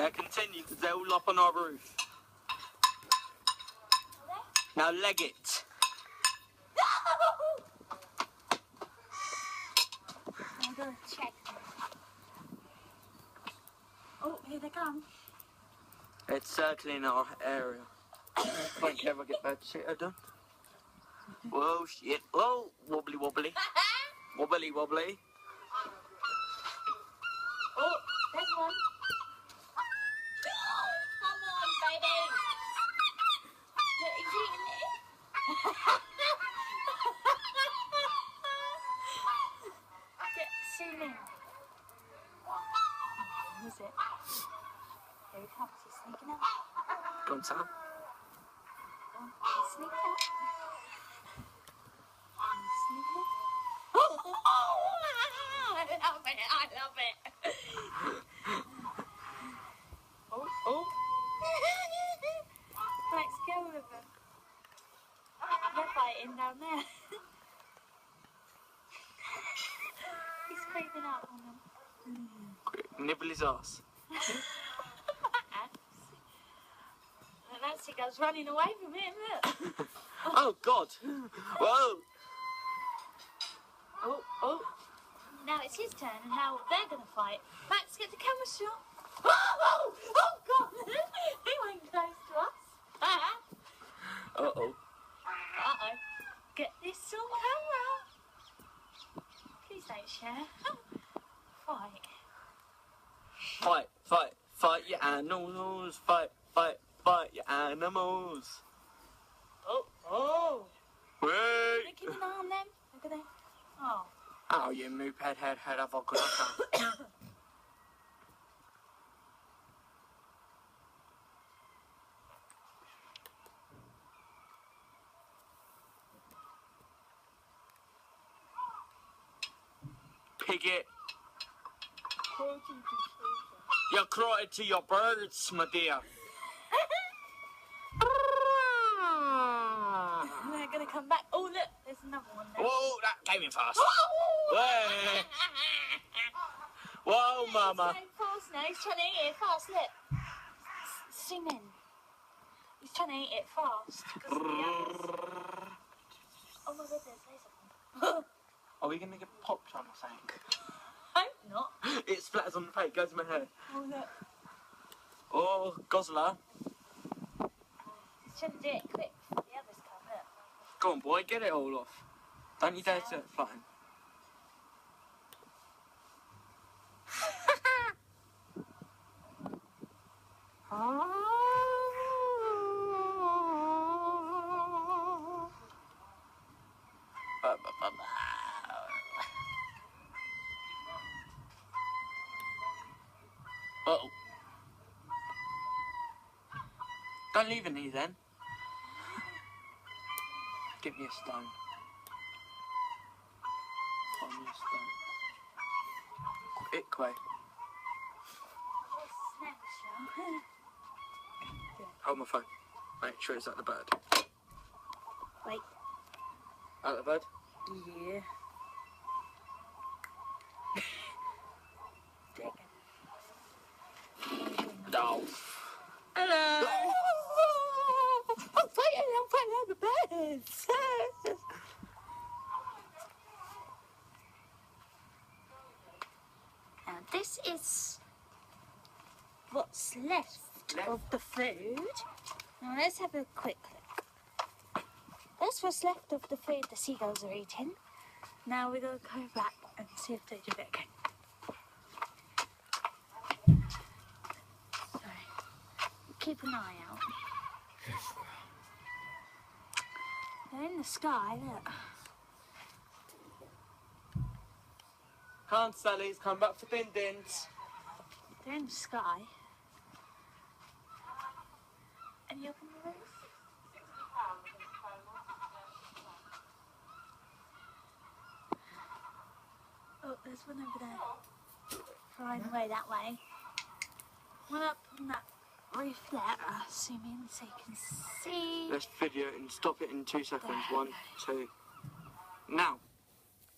Yeah, continue, because they're all up on our roof. Now leg it. I'm going to check. Oh, here they come. It's circling our area. Won't ever get that shit done. Whoa, shit. Whoa, wobbly, wobbly. Wobbly, wobbly. Oh, there's one. Come on, baby. Look, he's eating it. Zoom in. Who is it? Here he comes. He's sneaking out. Go on, Sam. He's sneaking out. He's sneaking out. I love it. Oh. Let's go with them. They're fighting down there. He's creeping out on them. Quick, nibble his ass. That seagull's running away from him, look. Oh, God. Whoa. Oh. Now it's his turn, and now they're going to fight. Max, get the camera shot. Oh, God. He went close to us. Uh-oh. Get this on camera. Please don't share. Fight. Fight your animals. Fight your animals. Oh. Wait. Look in an arm then. Look at them. Oh. Oh, you move head of a good. Pigget. You're crying to your birds, my dear. They're going to come back. Oh, look, there's another one there. Whoa, that came in fast. Hey. Whoa, mama. He's so fast now. He's trying to eat it fast. Look. Zoom in. He's trying to eat it fast. Oh my God, there's something. Are we going to get popped on or something? Hope not. It splatters on the plate, goes in my hair. Oh, look. Oh, Gosler. He's trying to do it quick before the others come. Look. Go on, boy, get it all off. Don't you dare to flatten. Uh-oh. Don't leave any then. Give me a stone. Find me a stone. Quick way. Hold my phone. Make sure it's at the bird. Wait. At the bird? Yeah. No. Hello. I'm fighting the birds. Now this is what's left of the food. Now let's have a quick look. That's what's left of the food the seagulls are eating. Now we're going to go back and see if they do it again. Keep an eye out. They're in the sky, look. Come on, Sally's, come back for din-dins. They're in the sky. Any up on the roof? Oh, there's one over there. Flying away that way. One up on that roof there. Zoom in so you can see. Let's video it and stop it in 2 seconds. 1, 2. Now.